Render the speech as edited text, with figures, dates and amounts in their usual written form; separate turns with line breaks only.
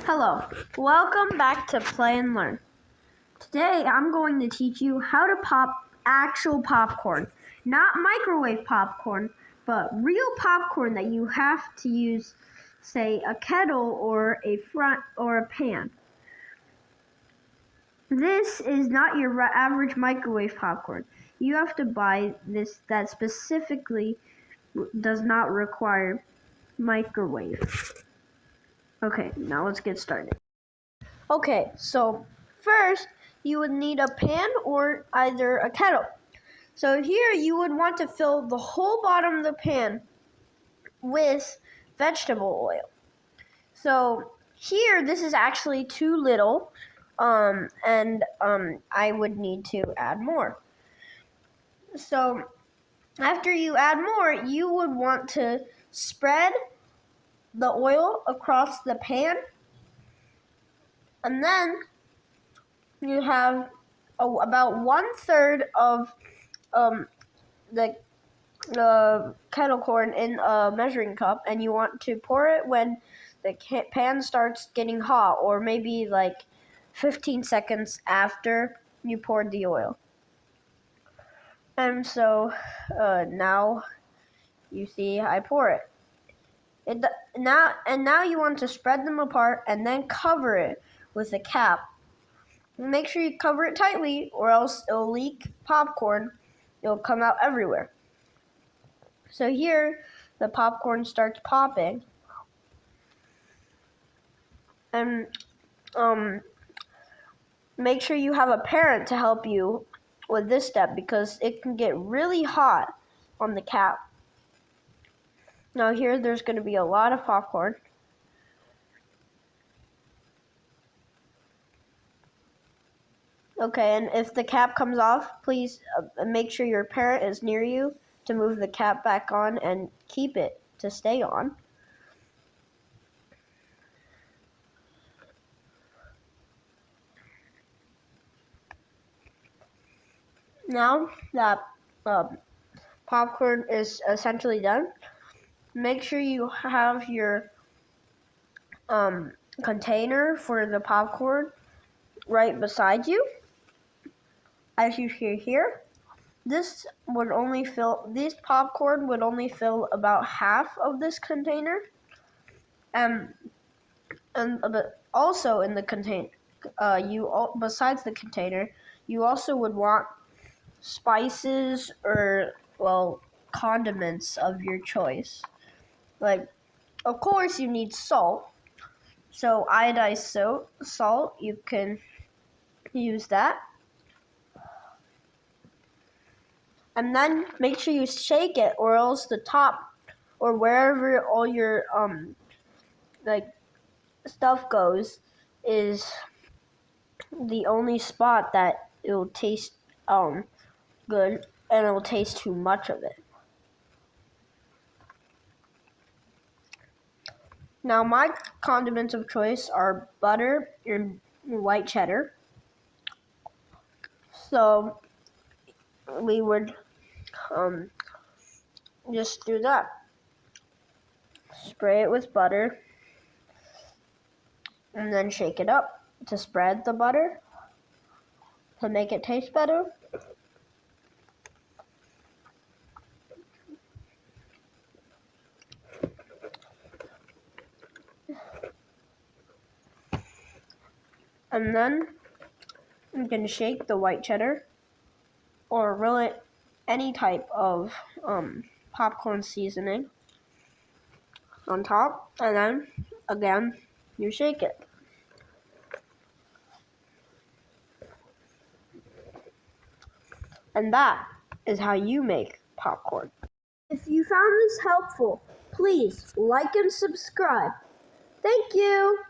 Hello, welcome back to Play and Learn. Today I'm going to teach you how to pop actual popcorn. Not microwave popcorn, but real popcorn that you have to use, say, a kettle or a pan. This is not your average microwave popcorn. You have to buy this that specifically does not require microwave. Okay, now let's get started. Okay, so first you would need a pan or either a kettle. So here you would want to fill the whole bottom of the pan with vegetable oil. So here this is actually too little, and I would need to add more. So after you add more, you would want to spread the oil across the pan, and then you have about 1/3 of the kettle corn in a measuring cup, and you want to pour it when the pan starts getting hot, or maybe like 15 seconds after you poured the oil. And so now you see I pour it. Now you want to spread them apart and then cover it with a cap. Make sure you cover it tightly, or else it'll leak popcorn. It'll come out everywhere. So here, the popcorn starts popping. And make sure you have a parent to help you with this step, because it can get really hot on the cap. Now here, there's going to be a lot of popcorn. Okay, and if the cap comes off, please make sure your parent is near you to move the cap back on and keep it to stay on. Now that popcorn is essentially done, make sure you have your container for the popcorn right beside you. As you see here, this popcorn would only fill about half of this container, but also in the container, besides the container, you also would want spices or condiments of your choice. Like, of course, you need salt. So iodized salt, you can use that. And then make sure you shake it, or else the top or wherever all your stuff goes is the only spot that it will taste good, and it will taste too much of it. Now my condiments of choice are butter and white cheddar. So we would just do that. Spray it with butter and then shake it up to spread the butter to make it taste better. And then you can shake the white cheddar, or really any type of popcorn seasoning on top, and then again you shake it. And that is how you make popcorn. If you found this helpful, please like and subscribe. Thank you.